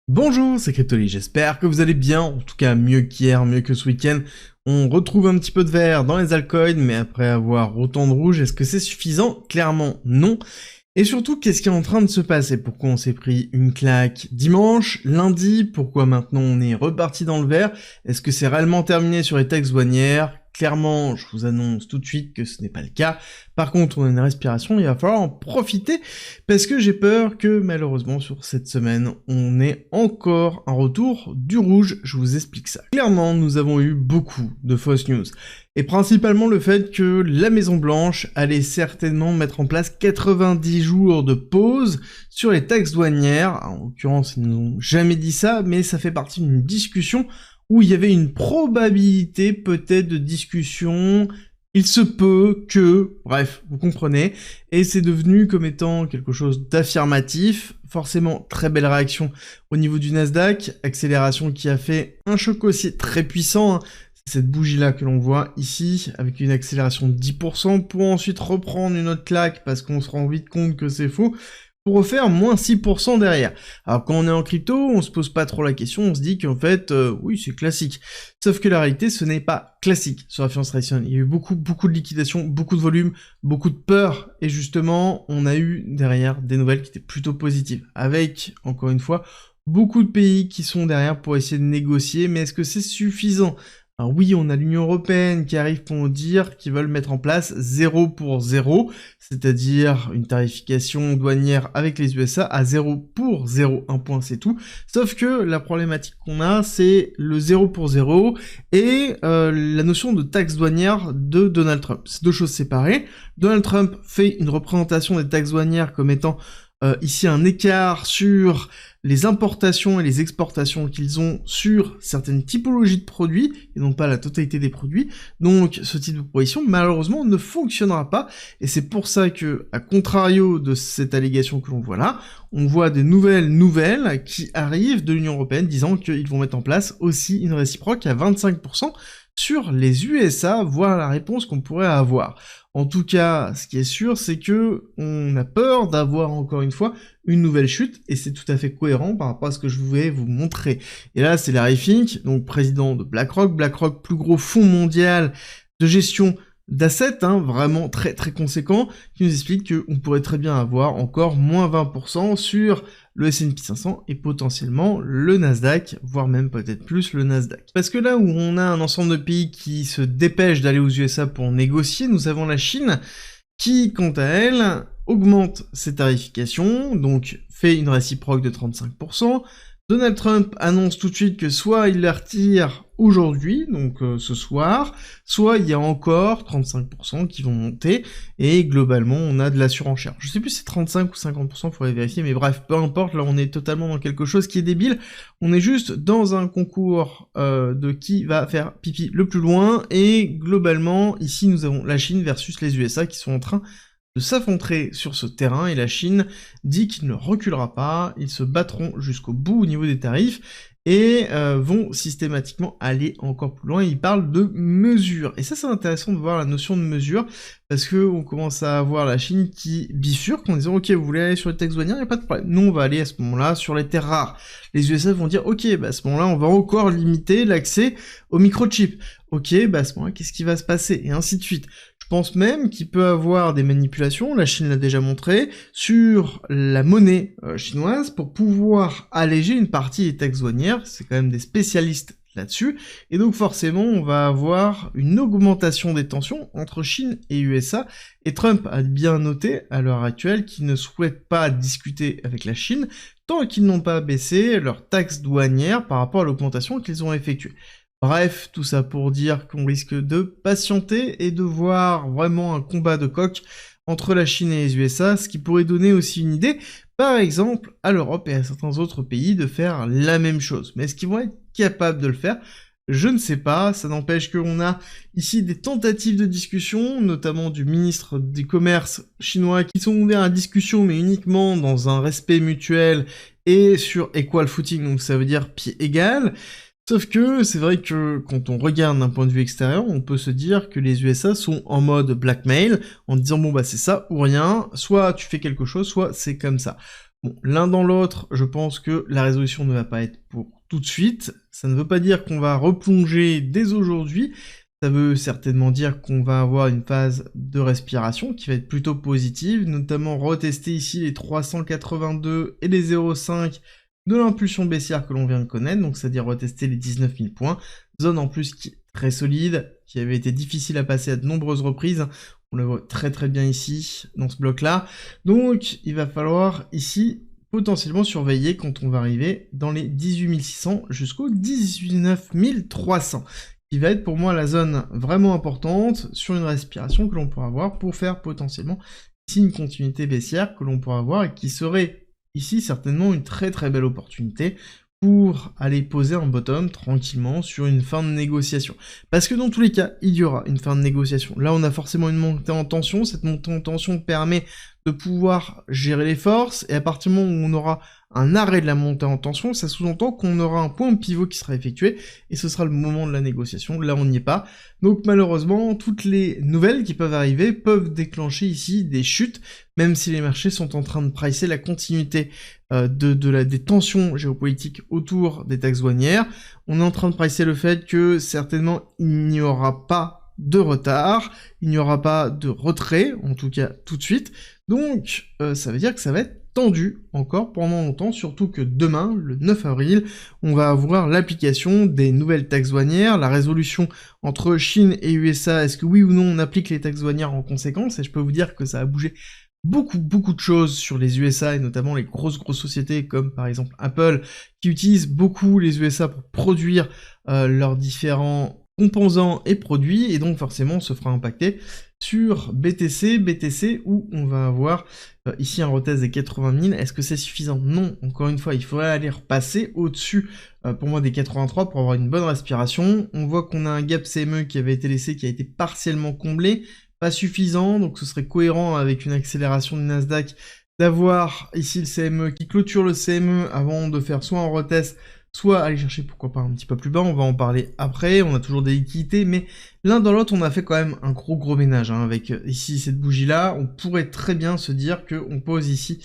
Bonjour, c'est Cryptoly, j'espère que vous allez bien, en tout cas mieux qu'hier, mieux que ce week-end. On retrouve un petit peu de vert dans les altcoins, mais après avoir autant de rouge, est-ce que c'est suffisant? Clairement non. Et surtout, qu'est-ce qui est en train de se passer? Pourquoi on s'est pris une claque dimanche, lundi? Pourquoi maintenant on est reparti dans le vert? Est-ce que c'est réellement terminé sur les taxes douanières? Clairement, je vous annonce tout de suite que ce n'est pas le cas. Par contre, on a une respiration, il va falloir en profiter, parce que j'ai peur que malheureusement sur cette semaine, on ait encore un retour du rouge, je vous explique ça. Clairement, nous avons eu beaucoup de fausses news, et principalement le fait que la Maison Blanche allait certainement mettre en place 90 jours de pause sur les taxes douanières. En l'occurrence, ils n'ont jamais dit ça, mais ça fait partie d'une discussion où il y avait une probabilité peut-être de discussion, il se peut que, bref, vous comprenez, et c'est devenu comme étant quelque chose d'affirmatif, forcément très belle réaction au niveau du Nasdaq, accélération qui a fait un choc haussier très puissant, hein. Cette bougie-là que l'on voit ici, avec une accélération de 10%, pour ensuite reprendre une autre claque, parce qu'on se rend vite compte que c'est faux, pour refaire moins 6% derrière. Alors quand on est en crypto, on se pose pas trop la question, on se dit qu'en fait, oui, c'est classique. Sauf que la réalité, ce n'est pas classique sur la finance traditionnelle. Il y a eu beaucoup de liquidations, beaucoup de volume, beaucoup de peur, et justement, on a eu derrière des nouvelles qui étaient plutôt positives, avec, encore une fois, beaucoup de pays qui sont derrière pour essayer de négocier, mais est-ce que c'est suffisant? Alors oui, on a l'Union Européenne qui arrive pour nous dire qu'ils veulent mettre en place 0 pour 0, c'est-à-dire une tarification douanière avec les USA à 0 pour 0, un point c'est tout. Sauf que la problématique qu'on a, c'est le 0 pour 0 et la notion de taxe douanière de Donald Trump. C'est deux choses séparées. Donald Trump fait une représentation des taxes douanières comme étant ici un écart sur les importations et les exportations qu'ils ont sur certaines typologies de produits, et non pas la totalité des produits. Donc ce type de proposition, malheureusement, ne fonctionnera pas, et c'est pour ça que, à contrario de cette allégation que l'on voit là, on voit des nouvelles qui arrivent de l'Union Européenne disant qu'ils vont mettre en place aussi une réciproque à 25% sur les USA, voir la réponse qu'on pourrait avoir. En tout cas, ce qui est sûr, c'est que on a peur d'avoir encore une fois une nouvelle chute, et c'est tout à fait cohérent par rapport à ce que je voulais vous montrer. Et là, c'est Larry Fink, donc président de BlackRock, plus gros fonds mondial de gestion d'assets, hein, vraiment très conséquent, qui nous explique qu'on pourrait très bien avoir encore moins 20% sur le S&P 500 et potentiellement le Nasdaq, voire même peut-être plus le Nasdaq. Parce que là où on a un ensemble de pays qui se dépêchent d'aller aux USA pour négocier, nous avons la Chine qui, quant à elle, augmente ses tarifications, donc fait une réciproque de 35%. Donald Trump annonce tout de suite que soit il la retire aujourd'hui, donc ce soir, soit il y a encore 35% qui vont monter, et globalement on a de la surenchère. Je sais plus si c'est 35 ou 50%, faudrait vérifier, mais bref, peu importe, là on est totalement dans quelque chose qui est débile, on est juste dans un concours de qui va faire pipi le plus loin, et globalement, ici nous avons la Chine versus les USA qui sont en train de s'affronter sur ce terrain, et la Chine dit qu'il ne reculera pas, ils se battront jusqu'au bout au niveau des tarifs, et vont systématiquement aller encore plus loin. Ils parlent de mesure, et ça c'est intéressant de voir la notion de mesure, parce que on commence à avoir la Chine qui bifurque en disant ok, vous voulez aller sur les taxes douanières, il n'y a pas de problème, nous on va aller à ce moment-là sur les terres rares. Les USA vont dire ok, bah à ce moment-là on va encore limiter l'accès aux microchips. Ok, bah à ce moment-là qu'est-ce qui va se passer, et ainsi de suite. Je pense même qu'il peut avoir des manipulations, la Chine l'a déjà montré, sur la monnaie chinoise pour pouvoir alléger une partie des taxes douanières, c'est quand même des spécialistes là-dessus, et donc forcément on va avoir une augmentation des tensions entre Chine et USA, et Trump a bien noté à l'heure actuelle qu'il ne souhaite pas discuter avec la Chine tant qu'ils n'ont pas baissé leurs taxes douanières par rapport à l'augmentation qu'ils ont effectuée. Bref, tout ça pour dire qu'on risque de patienter et de voir vraiment un combat de coq entre la Chine et les USA, ce qui pourrait donner aussi une idée, par exemple, à l'Europe et à certains autres pays de faire la même chose. Mais est-ce qu'ils vont être capables de le faire? Je ne sais pas, ça n'empêche qu'on a ici des tentatives de discussion, notamment du ministre du Commerce chinois, qui sont ouverts à la discussion, mais uniquement dans un respect mutuel et sur equal footing, donc ça veut dire pied égal. Sauf que c'est vrai que quand on regarde d'un point de vue extérieur, on peut se dire que les USA sont en mode blackmail, en disant bon bah c'est ça ou rien, soit tu fais quelque chose, soit c'est comme ça. Bon, l'un dans l'autre, je pense que la résolution ne va pas être pour tout de suite. Ça ne veut pas dire qu'on va replonger dès aujourd'hui. Ça veut certainement dire qu'on va avoir une phase de respiration qui va être plutôt positive, notamment retester ici les 382 et les 0,5 de l'impulsion baissière que l'on vient de connaître, donc c'est-à-dire retester les 19 000 points. Zone en plus qui est très solide, qui avait été difficile à passer à de nombreuses reprises. On le voit très très bien ici, dans ce bloc-là. Donc, il va falloir ici potentiellement surveiller quand on va arriver dans les 18 600 jusqu'aux 19 300. Qui va être pour moi la zone vraiment importante sur une respiration que l'on pourra avoir pour faire potentiellement ici une continuité baissière que l'on pourra avoir et qui serait ici certainement une très très belle opportunité pour aller poser un bottom tranquillement sur une fin de négociation. Parce que dans tous les cas, il y aura une fin de négociation. Là, on a forcément une montée en tension. Cette montée en tension permet de pouvoir gérer les forces, et à partir du moment où on aura un arrêt de la montée en tension, ça sous-entend qu'on aura un point pivot qui sera effectué, et ce sera le moment de la négociation. Là, on n'y est pas. Donc malheureusement, toutes les nouvelles qui peuvent arriver peuvent déclencher ici des chutes, même si les marchés sont en train de pricer la continuité des tensions géopolitiques autour des taxes douanières. On est en train de pricer le fait que certainement il n'y aura pas de retard, il n'y aura pas de retrait, en tout cas tout de suite. Donc ça veut dire que ça va être tendu encore pendant longtemps, surtout que demain, le 9 avril, on va avoir l'application des nouvelles taxes douanières, la résolution entre Chine et USA, est-ce que oui ou non on applique les taxes douanières en conséquence, et je peux vous dire que ça a bougé beaucoup de choses sur les USA, et notamment les grosses sociétés comme par exemple Apple, qui utilisent beaucoup les USA pour produire leurs différents composants et produits, et donc forcément se fera impacter sur BTC où on va avoir ici un retest des 80 000. Est-ce que c'est suffisant? Non, encore une fois, il faudrait aller repasser au-dessus pour moi des 83 pour avoir une bonne respiration. On voit qu'on a un gap CME qui avait été laissé, qui a été partiellement comblé, pas suffisant, donc ce serait cohérent avec une accélération du Nasdaq d'avoir ici le CME qui clôture le CME avant de faire soit un retest, soit aller chercher pourquoi pas un petit peu plus bas. On va en parler après, on a toujours des liquidités, mais l'un dans l'autre on a fait quand même un gros ménage, hein, avec ici cette bougie là. On pourrait très bien se dire qu'on pose ici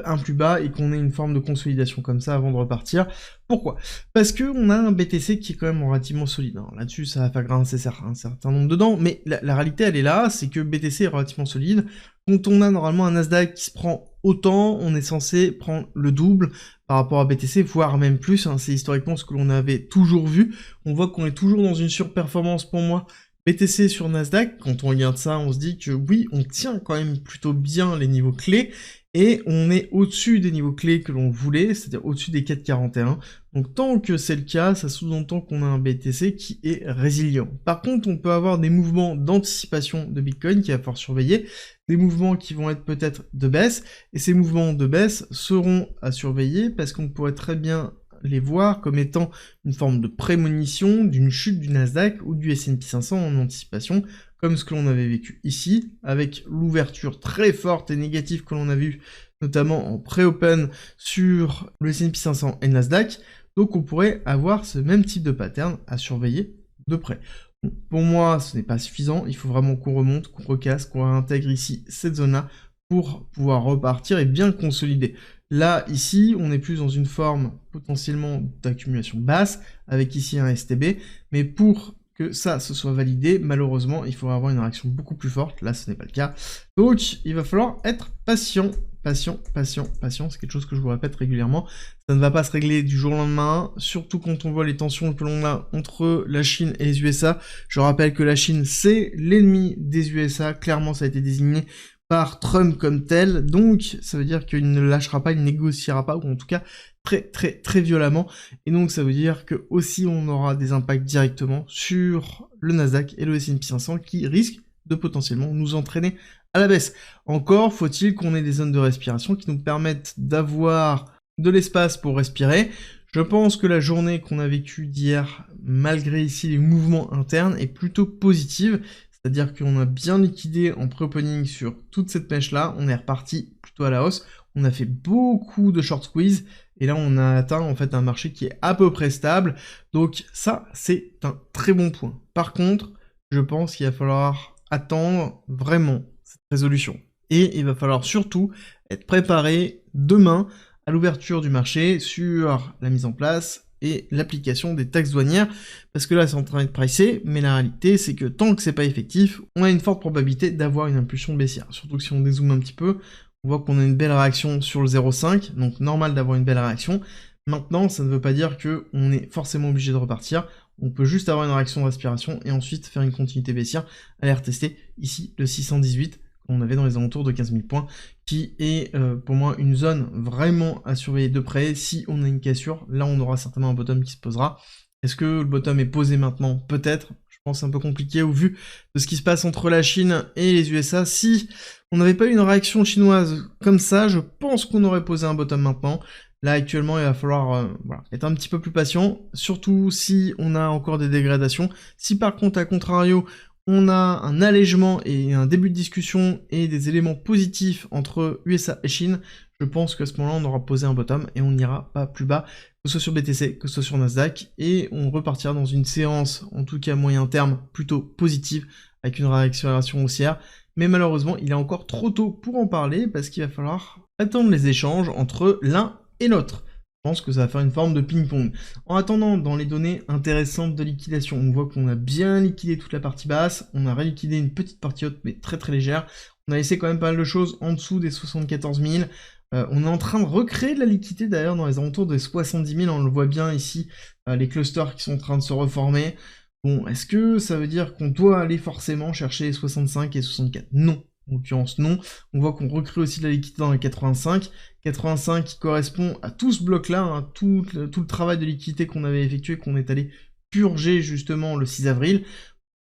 un plus bas et qu'on ait une forme de consolidation comme ça avant de repartir. Pourquoi? Parce que on a un BTC qui est quand même relativement solide. Là-dessus, ça va faire grincer un certain nombre de dents, mais la réalité, elle est là, c'est que BTC est relativement solide. Quand on a normalement un Nasdaq qui se prend autant, on est censé prendre le double par rapport à BTC, voire même plus, hein. C'est historiquement ce que l'on avait toujours vu. On voit qu'on est toujours dans une surperformance pour moi. BTC sur Nasdaq, quand on regarde ça, on se dit que oui, on tient quand même plutôt bien les niveaux clés, et on est au-dessus des niveaux clés que l'on voulait, c'est-à-dire au-dessus des 4,41. Donc tant que c'est le cas, ça sous-entend qu'on a un BTC qui est résilient. Par contre, on peut avoir des mouvements d'anticipation de Bitcoin qui va falloir surveiller, des mouvements qui vont être peut-être de baisse, et ces mouvements de baisse seront à surveiller parce qu'on pourrait très bien les voir comme étant une forme de prémonition d'une chute du Nasdaq ou du S&P 500 en anticipation, comme ce que l'on avait vécu ici, avec l'ouverture très forte et négative que l'on a vue, notamment en pré-open sur le S&P 500 et le Nasdaq. Donc on pourrait avoir ce même type de pattern à surveiller de près. Bon, pour moi, ce n'est pas suffisant, il faut vraiment qu'on remonte, qu'on recasse, qu'on réintègre ici cette zone-là pour pouvoir repartir et bien consolider. Là, ici, on est plus dans une forme potentiellement d'accumulation basse, avec ici un STB, mais pour que ça se soit validé, malheureusement, il faudra avoir une réaction beaucoup plus forte. Là, ce n'est pas le cas. Donc, il va falloir être patient, c'est quelque chose que je vous répète régulièrement. Ça ne va pas se régler du jour au lendemain, surtout quand on voit les tensions que l'on a entre la Chine et les USA. Je rappelle que la Chine, c'est l'ennemi des USA, clairement ça a été désigné par Trump comme tel, donc ça veut dire qu'il ne lâchera pas, il ne négociera pas, ou en tout cas très violemment, et donc ça veut dire que aussi on aura des impacts directement sur le Nasdaq et le S&P 500 qui risquent de potentiellement nous entraîner à la baisse. Encore faut-il qu'on ait des zones de respiration qui nous permettent d'avoir de l'espace pour respirer. Je pense que la journée qu'on a vécue d'hier, malgré ici les mouvements internes, est plutôt positive. C'est-à-dire qu'on a bien liquidé en pré-opening sur toute cette mèche-là, on est reparti plutôt à la hausse, on a fait beaucoup de short squeeze, et là on a atteint en fait un marché qui est à peu près stable, donc ça c'est un très bon point. Par contre, je pense qu'il va falloir attendre vraiment cette résolution. Et il va falloir surtout être préparé demain à l'ouverture du marché sur la mise en place et l'application des taxes douanières, parce que là c'est en train d'être pricé, mais la réalité c'est que tant que c'est pas effectif, on a une forte probabilité d'avoir une impulsion baissière. Surtout que si on dézoome un petit peu, on voit qu'on a une belle réaction sur le 0,5, donc normal d'avoir une belle réaction. Maintenant, ça ne veut pas dire qu'on est forcément obligé de repartir, on peut juste avoir une réaction de respiration et ensuite faire une continuité baissière, aller retester ici le 618, qu'on avait dans les alentours de 15 000 points, qui est pour moi une zone vraiment à surveiller de près. Si on a une cassure, là on aura certainement un bottom qui se posera. Est-ce que le bottom est posé maintenant? Peut-être. Je pense que c'est un peu compliqué au vu de ce qui se passe entre la Chine et les USA. Si on n'avait pas eu une réaction chinoise comme ça, je pense qu'on aurait posé un bottom maintenant. Là, actuellement, il va falloir être un petit peu plus patient, surtout si on a encore des dégradations. Si par contre, à contrario, on a un allègement et un début de discussion et des éléments positifs entre USA et Chine, je pense qu'à ce moment-là, on aura posé un bottom et on n'ira pas plus bas, que ce soit sur BTC, que ce soit sur Nasdaq, et on repartira dans une séance, en tout cas moyen terme, plutôt positive, avec une réaccélération haussière. Mais malheureusement, il est encore trop tôt pour en parler, parce qu'il va falloir attendre les échanges entre l'un et l'autre. Je pense que ça va faire une forme de ping-pong. En attendant, dans les données intéressantes de liquidation, on voit qu'on a bien liquidé toute la partie basse, on a reliquidé une petite partie haute, mais très très légère. On a laissé quand même pas mal de choses en dessous des 74 000. On est en train de recréer de la liquidité d'ailleurs dans les alentours des 70 000, on le voit bien ici, les clusters qui sont en train de se reformer. Bon, est-ce que ça veut dire qu'on doit aller forcément chercher les 65 et 64? Non. En l'occurrence, non. On voit qu'on recrée aussi de la liquidité dans les 85. 85 qui correspond à tout ce bloc-là, hein, tout le travail de liquidité qu'on avait effectué, qu'on est allé purger justement le 6 avril.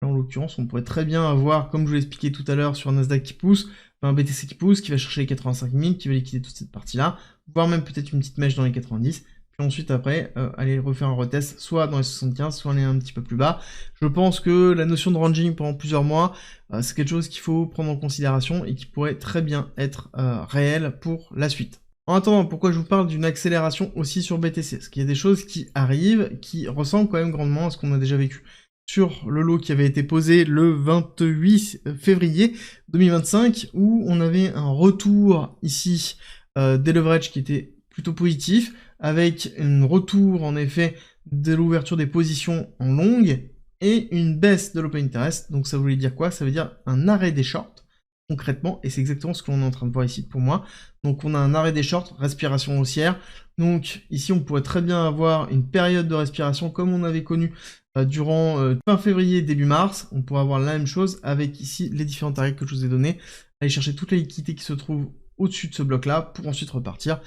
Là, en l'occurrence, on pourrait très bien avoir, comme je vous l'ai expliqué tout à l'heure, sur un Nasdaq qui pousse, un BTC qui pousse, qui va chercher les 85 000, qui va liquider toute cette partie-là, voire même peut-être une petite mèche dans les 90. Puis ensuite, après, aller refaire un retest, soit dans les 75, soit aller un petit peu plus bas. Je pense que la notion de ranging pendant plusieurs mois, c'est quelque chose qu'il faut prendre en considération et qui pourrait très bien être réel pour la suite. En attendant, pourquoi je vous parle d'une accélération aussi sur BTC? Parce qu'il y a des choses qui arrivent, qui ressemblent quand même grandement à ce qu'on a déjà vécu sur le lot qui avait été posé le 28 février 2025, où on avait un retour ici des leverages qui était plutôt positif, avec un retour en effet de l'ouverture des positions en longue, et une baisse de l'open interest. Donc ça voulait dire quoi? Ça veut dire un arrêt des shorts, concrètement, et c'est exactement ce que l'on est en train de voir ici pour moi. Donc on a un arrêt des shorts, respiration haussière. Donc ici on pourrait très bien avoir une période de respiration comme on avait connu durant fin février, début mars. On pourrait avoir la même chose avec ici les différents tarifs que je vous ai donnés. Aller chercher toute la liquidité qui se trouve au-dessus de ce bloc-là pour ensuite repartir.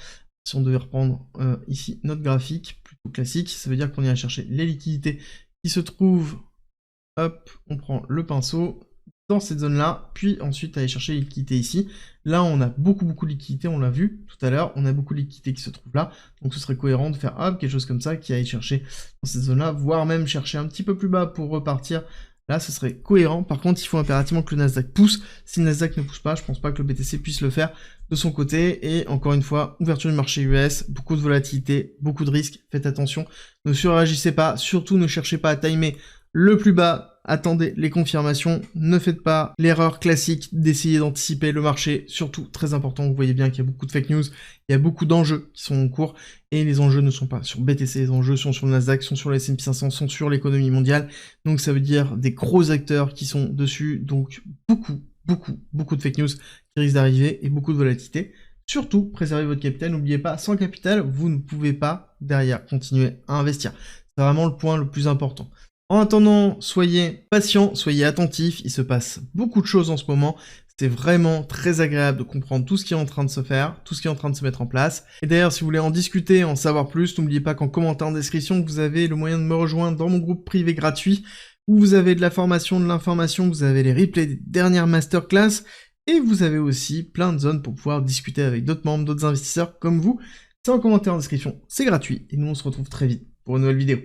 Si on devait reprendre ici notre graphique plutôt classique, ça veut dire qu'on ira chercher les liquidités qui se trouvent, hop, on prend le pinceau, dans cette zone-là, puis ensuite aller chercher les liquidités ici. Là, on a beaucoup de liquidités, on l'a vu tout à l'heure, on a beaucoup de liquidités qui se trouvent là, donc ce serait cohérent de faire hop, quelque chose comme ça, qui aille chercher dans cette zone-là, voire même chercher un petit peu plus bas pour repartir. Là, ce serait cohérent. Par contre, il faut impérativement que le Nasdaq pousse. Si le Nasdaq ne pousse pas, je pense pas que le BTC puisse le faire de son côté. Et encore une fois, ouverture du marché US, beaucoup de volatilité, beaucoup de risques. Faites attention, ne surréagissez pas, surtout ne cherchez pas à timer le plus bas. Attendez les confirmations, ne faites pas l'erreur classique d'essayer d'anticiper le marché, surtout très important, vous voyez bien qu'il y a beaucoup de fake news, il y a beaucoup d'enjeux qui sont en cours, et les enjeux ne sont pas sur BTC, les enjeux sont sur le Nasdaq, sont sur le S&P 500, sont sur l'économie mondiale, donc ça veut dire des gros acteurs qui sont dessus, donc beaucoup de fake news qui risquent d'arriver, et beaucoup de volatilité. Surtout, préservez votre capital, n'oubliez pas, sans capital, vous ne pouvez pas derrière continuer à investir. C'est vraiment le point le plus important. En attendant, soyez patients, soyez attentifs, il se passe beaucoup de choses en ce moment, c'est vraiment très agréable de comprendre tout ce qui est en train de se faire, tout ce qui est en train de se mettre en place. Et d'ailleurs, si vous voulez en discuter, en savoir plus, n'oubliez pas qu'en commentaire en description, vous avez le moyen de me rejoindre dans mon groupe privé gratuit, où vous avez de la formation, de l'information, vous avez les replays des dernières masterclass, et vous avez aussi plein de zones pour pouvoir discuter avec d'autres membres, d'autres investisseurs comme vous. C'est en commentaire en description, c'est gratuit, et nous on se retrouve très vite pour une nouvelle vidéo.